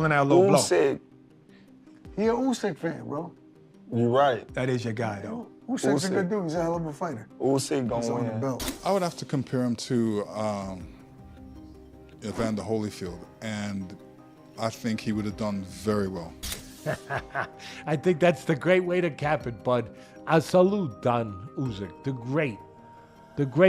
Out low blow. Usyk. He an Usyk fan, bro. You right. That is your guy, though. Usyk's a good dude. He's a hell of a fighter. Usyk He's gonna on the win. belt. I would have to compare him to Evander Holyfield, and I think he would have done very well. I think that's the great way to cap it, bud. A salute on Usyk, the great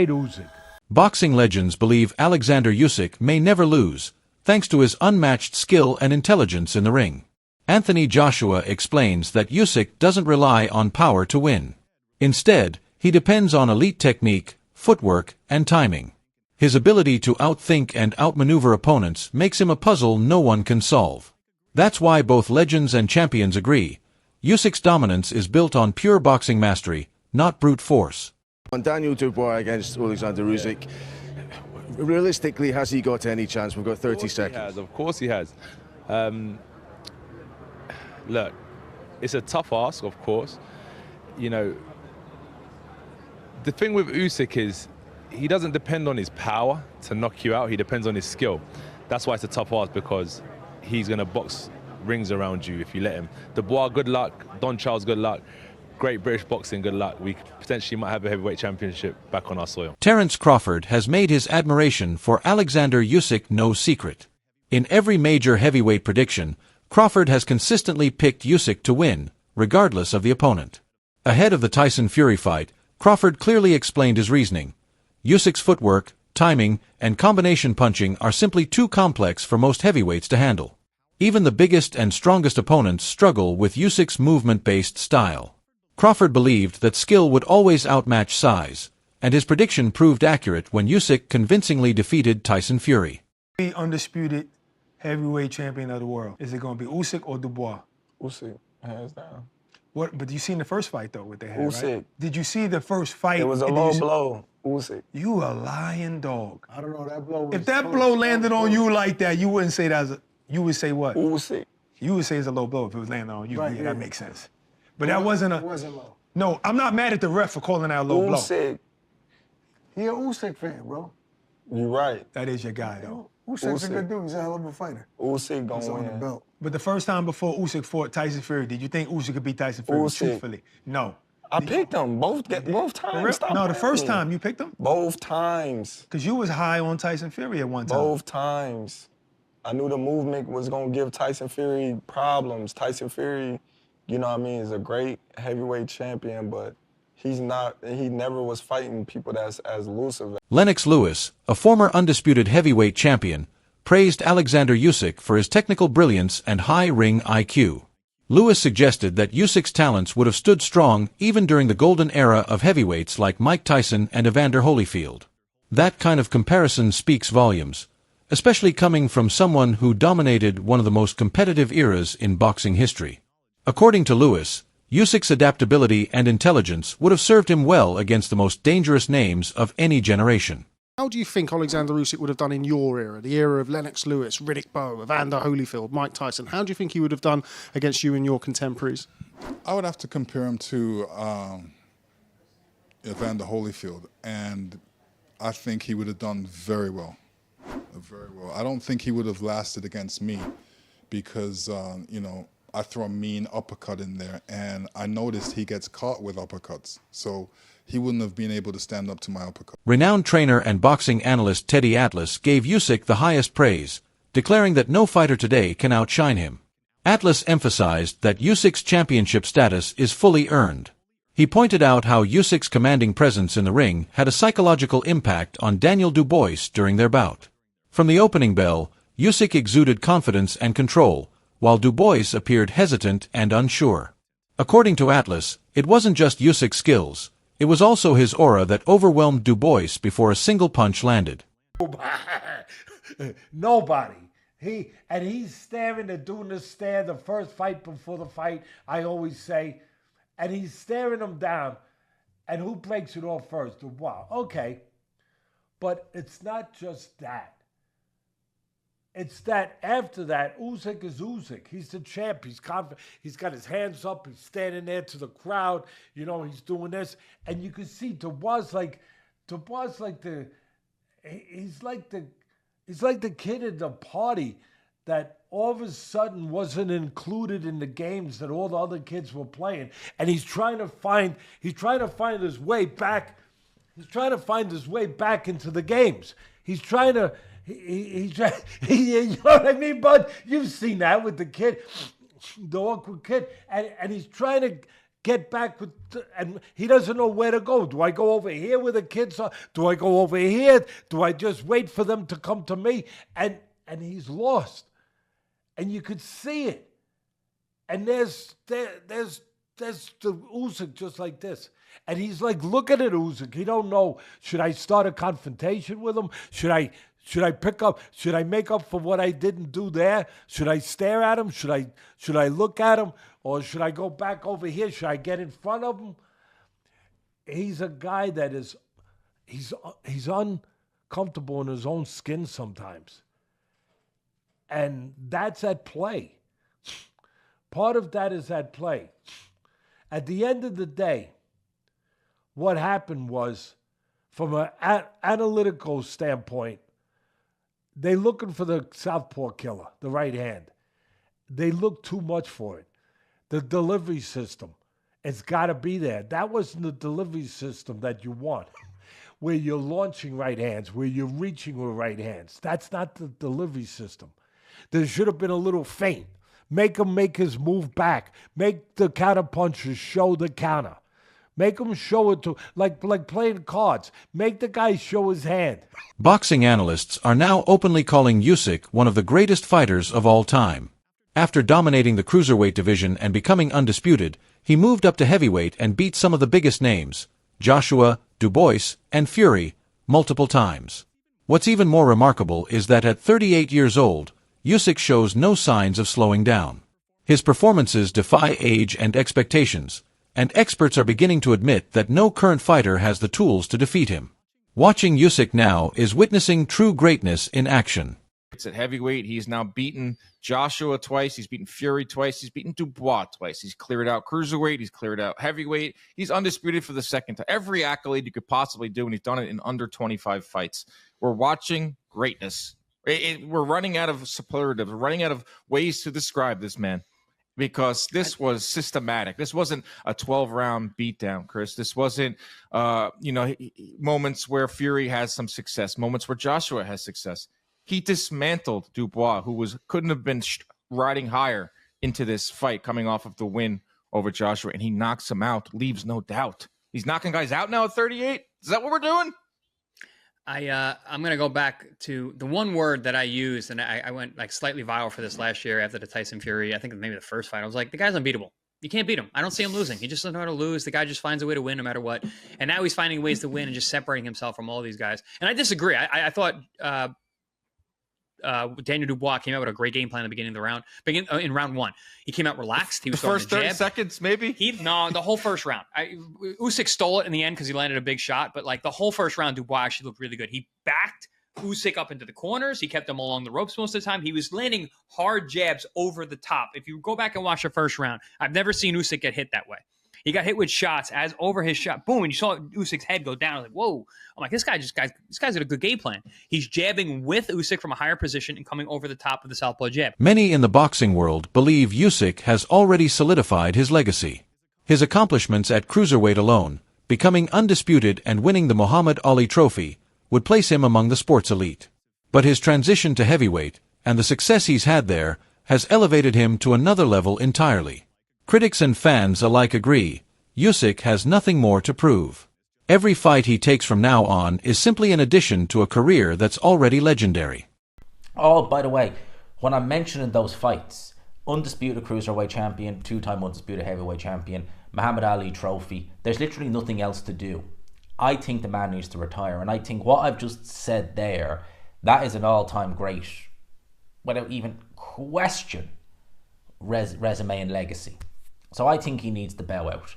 Usyk. Boxing legends believe Oleksandr Usyk may never lose, thanks to his unmatched skill and intelligence in the ring. Anthony Joshua explains that Usyk doesn't rely on power to win. Instead, he depends on elite technique, footwork, and timing. His ability to outthink and outmaneuver opponents makes him a puzzle no one can solve. That's why both legends and champions agree. Usyk's dominance is built on pure boxing mastery, not brute force. On Daniel Dubois against Oleksandr Usyk, realistically, has he got any chance? We've got 30 seconds. Of course he has. Look, it's a tough ask, of course. You know, the thing with Usyk is he doesn't depend on his power to knock you out. He depends on his skill. That's why it's a tough ask, because he's going to box rings around you if you let him. Dubois, good luck. Don Charles, good luck. Great British boxing, good luck. We potentially might have a heavyweight championship back on our soil. Terence Crawford has made his admiration for Oleksandr Usyk no secret. In every major heavyweight prediction, Crawford has consistently picked Usyk to win, regardless of the opponent. Ahead of the Tyson Fury fight, Crawford clearly explained his reasoning. Usyk's footwork, timing, and combination punching are simply too complex for most heavyweights to handle. Even the biggest and strongest opponents struggle with Usyk's movement-based style. Crawford believed that skill would always outmatch size, and his prediction proved accurate when Usyk convincingly defeated Tyson Fury. The undisputed heavyweight champion of the world. Is it going to be Usyk or Dubois? Usyk, hands down. What? But you seen the first fight though, what they had, Usyk. right? Did you see the first fight? It was a low blow. Usyk. You a lying dog. I don't know, that blow was If that close. blow landed on you like that, you wouldn't say that as a, you would say what? Usyk. You would say it's a low blow if it was landing on you. Right, yeah, yeah. that makes sense. But that wasn't a... It wasn't low. No, I'm not mad at the ref for calling out a low blow. Usyk. He an Usyk fan, bro. You right. That is your guy, though. Usyk's a Usyk. good dude. He's a hell of a fighter. Usyk He's gonna on the win. belt. But the first time before Usyk fought Tyson Fury, did you think Usyk could beat Tyson Fury? Usyk. Truthfully, no. I picked him both times. Stop No, the playing first me. time you picked him? Both times. Because you was high on Tyson Fury at one time. Both times. I knew the movement was gonna give Tyson Fury problems. Tyson Fury, you know what I mean, is a great heavyweight champion, but he never was fighting people that's as elusive. Lennox Lewis, a former undisputed heavyweight champion, praised Oleksandr Usyk for his technical brilliance and high ring IQ. Lewis suggested that Usyk's talents would have stood strong even during the golden era of heavyweights like Mike Tyson and Evander Holyfield. That kind of comparison speaks volumes, especially coming from someone who dominated one of the most competitive eras in boxing history. According to Lewis, Usyk's adaptability and intelligence would have served him well against the most dangerous names of any generation. How do you think Oleksandr Usyk would have done in your era, the era of Lennox Lewis, Riddick Bowe, Evander Holyfield, Mike Tyson? How do you think he would have done against you and your contemporaries? I would have to compare him to Evander Holyfield, and I think he would have done very well. Very well. I don't think he would have lasted against me because, you know, I throw a mean uppercut in there, and I noticed he gets caught with uppercuts. So he wouldn't have been able to stand up to my uppercut. Renowned trainer and boxing analyst Teddy Atlas gave Usyk the highest praise, declaring that no fighter today can outshine him. Atlas emphasized that Usyk's championship status is fully earned. He pointed out how Usyk's commanding presence in the ring had a psychological impact on Daniel Dubois during their bout. From the opening bell, Usyk exuded confidence and control, while Dubois appeared hesitant and unsure. According to Atlas, it wasn't just Usyk's skills, it was also his aura that overwhelmed Dubois before a single punch landed. Nobody. He's staring and doing this stare the first fight before the fight, I always say, and he's staring him down. And who breaks it off first? Wow, okay. But it's not just that. It's that after that, Usyk is Usyk. He's the champ. He's confident. He's got his hands up. He's standing there to the crowd. You know, he's doing this. And you can see Dubois like the kid at the party that all of a sudden wasn't included in the games that all the other kids were playing, and he's trying to find his way back. He's trying to find his way back into the games. He's trying to. You know what I mean, bud? You've seen that with the kid, the awkward kid, and he's trying to get back with, and he doesn't know where to go. Do I go over here where the kids are? Do I go over here? Do I just wait for them to come to me? And he's lost, and you could see it. And there's the Usyk just like this. And he's like looking at Usyk. He don't know, should I start a confrontation with him? Should I pick up? Should I make up for what I didn't do there? Should I stare at him? Should I look at him? Or should I go back over here? Should I get in front of him? He's a guy that he's uncomfortable in his own skin sometimes. And that's at play. Part of that is at play. At the end of the day, what happened was, from an analytical standpoint, they're looking for the southpaw killer, the right hand. They look too much for it. The delivery system, it's got to be there. That wasn't the delivery system that you want, where you're launching right hands, where you're reaching with right hands. That's not the delivery system. There should have been a little feint. Make him make his move back. Make the counter punchers show the counter. Make him show it to, like playing cards. Make the guy show his hand. Boxing analysts are now openly calling Usyk one of the greatest fighters of all time. After dominating the cruiserweight division and becoming undisputed, he moved up to heavyweight and beat some of the biggest names, Joshua, Dubois, and Fury, multiple times. What's even more remarkable is that at 38 years old, Usyk shows no signs of slowing down. His performances defy age and expectations, and experts are beginning to admit that no current fighter has the tools to defeat him. Watching Usyk now is witnessing true greatness in action. At heavyweight, he's now beaten Joshua twice, he's beaten Fury twice, he's beaten Dubois twice, he's cleared out cruiserweight, he's cleared out heavyweight, he's undisputed for the second time. Every accolade you could possibly do, and he's done it in under 25 fights. We're watching greatness. We're running out of superlatives, we're running out of ways to describe this man, because this was systematic. This wasn't a 12-round beatdown, Chris. This wasn't, moments where Fury has some success, moments where Joshua has success. He dismantled Dubois, who couldn't have been riding higher into this fight, coming off of the win over Joshua, and he knocks him out, leaves no doubt. He's knocking guys out now at 38? Is that what we're doing? I'm going to go back to the one word that I used, and I went like slightly viral for this last year after the Tyson Fury. I think maybe the first fight. I was like, the guy's unbeatable. You can't beat him. I don't see him losing. He just doesn't know how to lose. The guy just finds a way to win no matter what. And now he's finding ways to win and just separating himself from all these guys. And I disagree. I thought Daniel Dubois came out with a great game plan at the beginning of the round. In round one, he came out relaxed. He was the first 30 seconds, maybe. The whole first round. Usyk stole it in the end because he landed a big shot. But like the whole first round, Dubois actually looked really good. He backed Usyk up into the corners. He kept him along the ropes most of the time. He was landing hard jabs over the top. If you go back and watch the first round, I've never seen Usyk get hit that way. He got hit with shots as over his shot. Boom, and you saw Usyk's head go down. I was like, whoa. I'm like, this guy's got a good game plan. He's jabbing with Usyk from a higher position and coming over the top of the southpaw jab. Many in the boxing world believe Usyk has already solidified his legacy. His accomplishments at cruiserweight alone, becoming undisputed and winning the Muhammad Ali Trophy, would place him among the sports elite. But his transition to heavyweight, and the success he's had there, has elevated him to another level entirely. Critics and fans alike agree, Usyk has nothing more to prove. Every fight he takes from now on is simply an addition to a career that's already legendary. Oh, by the way, when I'm mentioning those fights, undisputed cruiserweight champion, two-time undisputed heavyweight champion, Muhammad Ali Trophy, there's literally nothing else to do. I think the man needs to retire, and I think what I've just said there, that is an all-time great, without even question, resume and legacy. So I think he needs to bow out.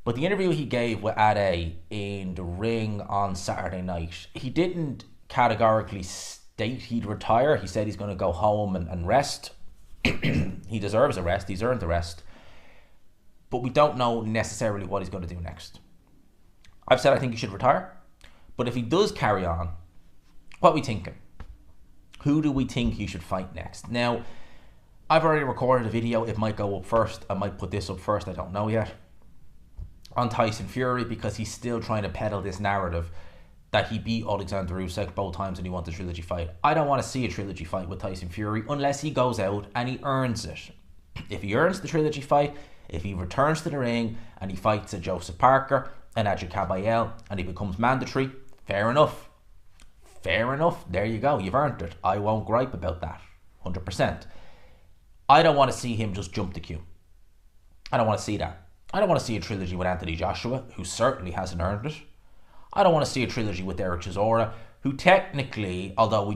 But the interview he gave with Ade in the ring on Saturday night, he didn't categorically state he'd retire. He said he's going to go home and rest. He deserves a rest. He's earned the rest. But we don't know necessarily what he's going to do next. I've said I think he should retire. But if he does carry on, what are we thinking? Who do we think he should fight next? Now, I've already recorded a video. It might go up first. I might put this up first. I don't know yet. On Tyson Fury, because he's still trying to peddle this narrative that he beat Oleksandr Usyk both times and he wants a trilogy fight. I don't want to see a trilogy fight with Tyson Fury unless he goes out and he earns it. If he earns the trilogy fight, if he returns to the ring and he fights a Joseph Parker and a Kabayel and he becomes mandatory, fair enough. Fair enough. There you go. You've earned it. I won't gripe about that. 100%. I don't want to see him just jump the queue. I don't want to see that. I don't want to see a trilogy with Anthony Joshua, who certainly hasn't earned it. I don't want to see a trilogy with Derek Chisora, who technically, although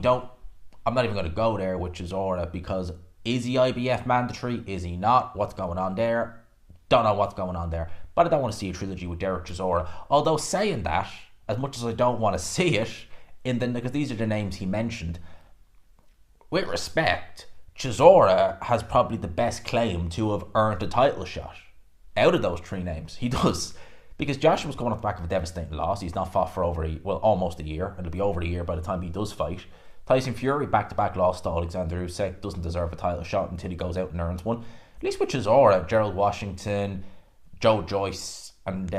I'm not even going to go there with Chisora, because is he IBF mandatory? Is he not? What's going on there? Don't know what's going on there. But I don't want to see a trilogy with Derek Chisora. Although saying that, as much as I don't want to see it, because these are the names he mentioned, with respect, Chisora has probably the best claim to have earned a title shot out of those three names. He does. Because Joshua's coming off the back of a devastating loss. He's not fought for almost a year. It'll be over a year by the time he does fight. Tyson Fury, back-to-back loss to Oleksandr Usyk, doesn't deserve a title shot until he goes out and earns one. At least with Chisora, Gerald Washington, Joe Joyce, and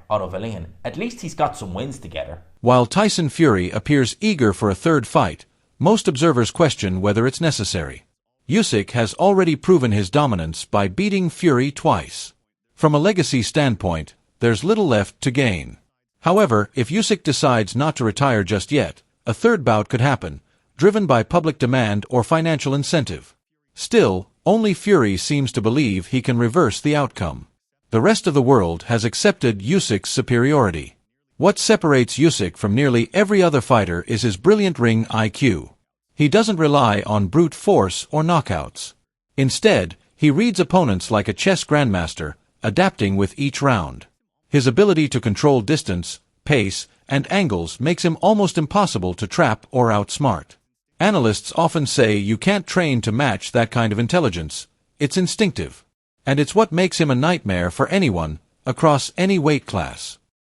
Otto Wallin, at least he's got some wins together. While Tyson Fury appears eager for a third fight, most observers question whether it's necessary. Usyk has already proven his dominance by beating Fury twice. From a legacy standpoint, there's little left to gain. However, if Usyk decides not to retire just yet, a third bout could happen, driven by public demand or financial incentive. Still, only Fury seems to believe he can reverse the outcome. The rest of the world has accepted Usyk's superiority. What separates Usyk from nearly every other fighter is his brilliant ring IQ. He doesn't rely on brute force or knockouts. Instead, he reads opponents like a chess grandmaster, adapting with each round. His ability to control distance, pace, and angles makes him almost impossible to trap or outsmart. Analysts often say you can't train to match that kind of intelligence. It's instinctive. And it's what makes him a nightmare for anyone, across any weight class.